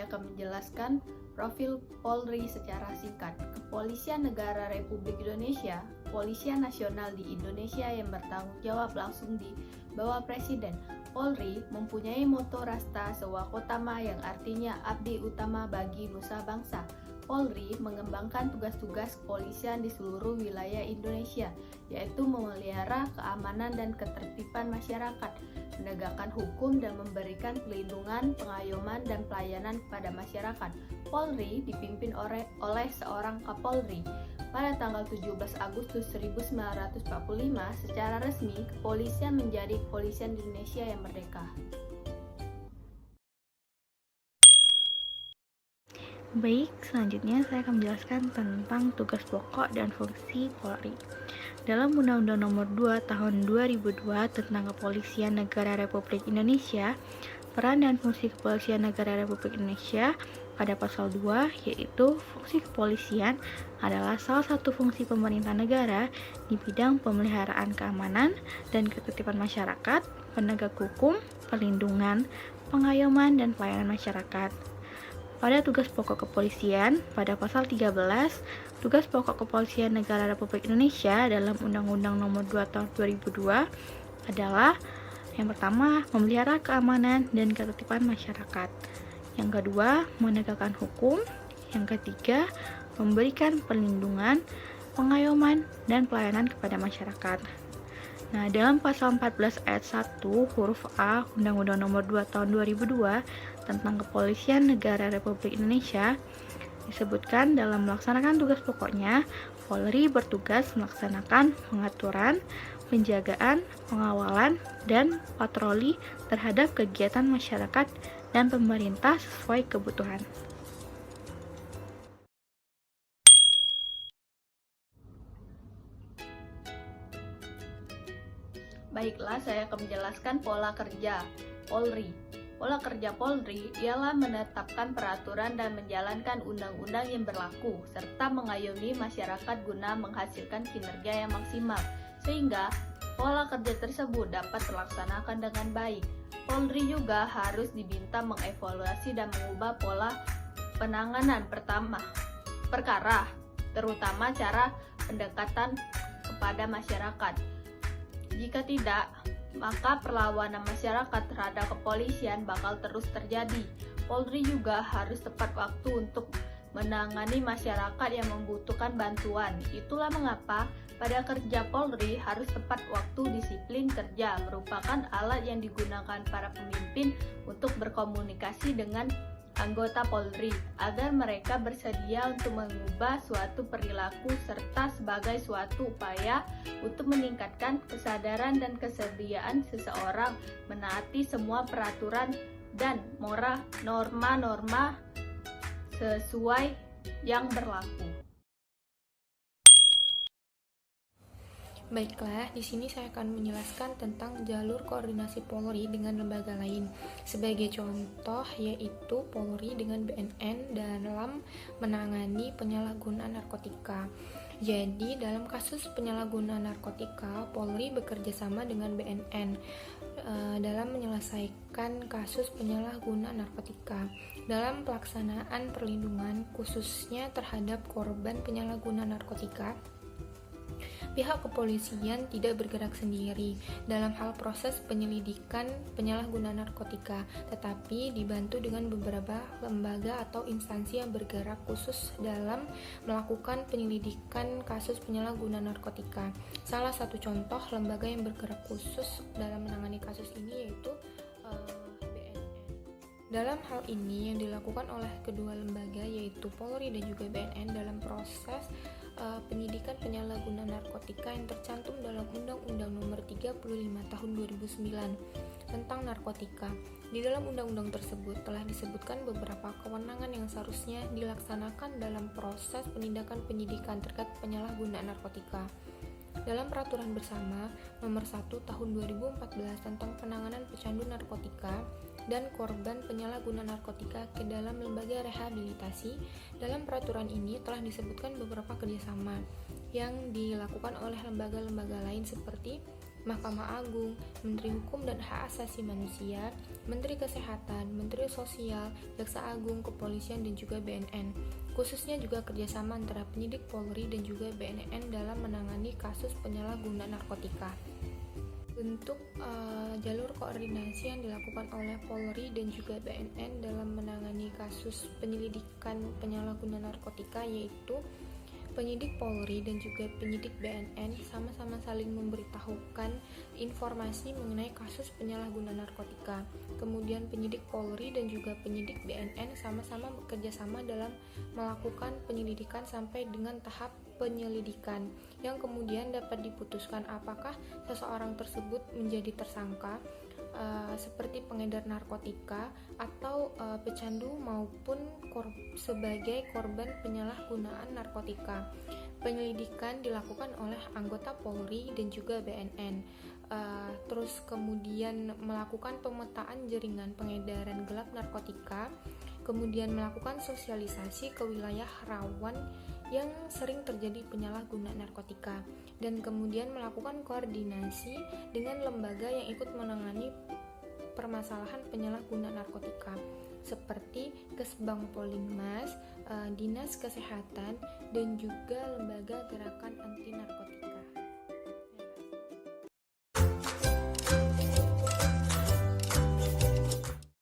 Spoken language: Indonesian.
akan menjelaskan profil Polri secara singkat. Kepolisian Negara Republik Indonesia, Kepolisian Nasional di Indonesia yang bertanggung jawab langsung di bawah Presiden. Polri mempunyai moto Rasta Sewakotama yang artinya abdi utama bagi nusa bangsa. Polri mengembangkan tugas-tugas kepolisian di seluruh wilayah Indonesia, yaitu memelihara keamanan dan ketertiban masyarakat, menegakkan hukum dan memberikan perlindungan, pengayoman, dan pelayanan kepada masyarakat. Polri dipimpin oleh seorang Kapolri. Pada tanggal 17 Agustus 1945, secara resmi, kepolisian menjadi kepolisian Indonesia yang merdeka. Baik, selanjutnya saya akan menjelaskan tentang tugas pokok dan fungsi Polri. Dalam Undang-Undang Nomor 2 Tahun 2002 tentang Kepolisian Negara Republik Indonesia, peran dan fungsi Kepolisian Negara Republik Indonesia pada pasal 2, yaitu fungsi kepolisian adalah salah satu fungsi pemerintah negara di bidang pemeliharaan keamanan dan ketertiban masyarakat, penegak hukum, perlindungan, pengayoman, dan pelayanan masyarakat. Pada tugas pokok kepolisian, pada pasal 13, tugas pokok kepolisian negara Republik Indonesia dalam Undang-Undang Nomor 2 Tahun 2002 adalah yang pertama, memelihara keamanan dan ketertiban masyarakat. Yang kedua, menegakkan hukum. Yang ketiga, memberikan perlindungan, pengayoman, dan pelayanan kepada masyarakat. Nah, dalam pasal 14 ayat 1 huruf A Undang-Undang Nomor 2 Tahun 2002 tentang Kepolisian Negara Republik Indonesia disebutkan dalam melaksanakan tugas pokoknya, Polri bertugas melaksanakan pengaturan, penjagaan, pengawalan, dan patroli terhadap kegiatan masyarakat dan pemerintah sesuai kebutuhan. Baiklah, saya akan menjelaskan pola kerja Polri. Pola kerja Polri ialah menetapkan peraturan dan menjalankan undang-undang yang berlaku, serta mengayomi masyarakat guna menghasilkan kinerja yang maksimal, sehingga pola kerja tersebut dapat terlaksanakan dengan baik. Polri juga harus diminta mengevaluasi dan mengubah pola penanganan perkara, terutama cara pendekatan kepada masyarakat. Jika tidak, maka perlawanan masyarakat terhadap kepolisian bakal terus terjadi. Polri juga harus tepat waktu untuk menangani masyarakat yang membutuhkan bantuan. Itulah mengapa pada kerja Polri harus tepat waktu. Disiplin kerja merupakan alat yang digunakan para pemimpin untuk berkomunikasi dengan anggota Polri agar mereka bersedia untuk mengubah suatu perilaku serta sebagai suatu upaya untuk meningkatkan kesadaran dan kesediaan seseorang menaati semua peraturan dan norma-norma sesuai yang berlaku. Baiklah, di sini saya akan menjelaskan tentang jalur koordinasi Polri dengan lembaga lain. Sebagai contoh, yaitu Polri dengan BNN dalam menangani penyalahgunaan narkotika. Jadi, dalam kasus penyalahgunaan narkotika, Polri bekerja sama dengan BNN dalam menyelesaikan kasus penyalahgunaan narkotika. Dalam pelaksanaan perlindungan khususnya terhadap korban penyalahgunaan narkotika, pihak kepolisian tidak bergerak sendiri dalam hal proses penyelidikan penyalahgunaan narkotika, tetapi dibantu dengan beberapa lembaga atau instansi yang bergerak khusus dalam melakukan penyelidikan kasus penyalahgunaan narkotika. Salah satu contoh lembaga yang bergerak khusus dalam menangani kasus ini yaitu BNN. Dalam hal ini yang dilakukan oleh kedua lembaga yaitu Polri dan juga BNN dalam proses penyidikan penyalahgunaan narkotika yang tercantum dalam Undang-Undang Nomor 35 Tahun 2009 tentang narkotika. Di dalam undang-undang tersebut telah disebutkan beberapa kewenangan yang seharusnya dilaksanakan dalam proses penindakan penyidikan terkait penyalahgunaan narkotika. Dalam Peraturan Bersama Nomor 1 Tahun 2014 tentang penanganan pecandu narkotika dan korban penyalahgunaan narkotika ke dalam lembaga rehabilitasi, dalam peraturan ini telah disebutkan beberapa kerjasama yang dilakukan oleh lembaga-lembaga lain seperti Mahkamah Agung, Menteri Hukum dan Hak Asasi Manusia, Menteri Kesehatan, Menteri Sosial, Jaksa Agung, Kepolisian, dan juga BNN. Khususnya juga kerjasama antara penyidik Polri dan juga BNN dalam menangani kasus penyalahgunaan narkotika. Bentuk jalur koordinasi yang dilakukan oleh Polri dan juga BNN dalam menangani kasus penyelidikan penyalahgunaan narkotika yaitu penyidik Polri dan juga penyidik BNN sama-sama saling memberitahukan informasi mengenai kasus penyalahgunaan narkotika. Kemudian penyidik Polri dan juga penyidik BNN sama-sama bekerja sama dalam melakukan penyelidikan sampai dengan tahap penyelidikan yang kemudian dapat diputuskan apakah seseorang tersebut menjadi tersangka seperti pengedar narkotika atau pecandu maupun sebagai korban penyalahgunaan narkotika. Penyelidikan dilakukan oleh anggota Polri dan juga BNN. Terus kemudian melakukan pemetaan jaringan pengedaran gelap narkotika, kemudian melakukan sosialisasi ke wilayah rawan yang sering terjadi penyalahgunaan narkotika, dan kemudian melakukan koordinasi dengan lembaga yang ikut menangani permasalahan penyalahgunaan narkotika seperti Kesbang Polinmas, Dinas Kesehatan, dan juga Lembaga Gerakan Anti Narkotika.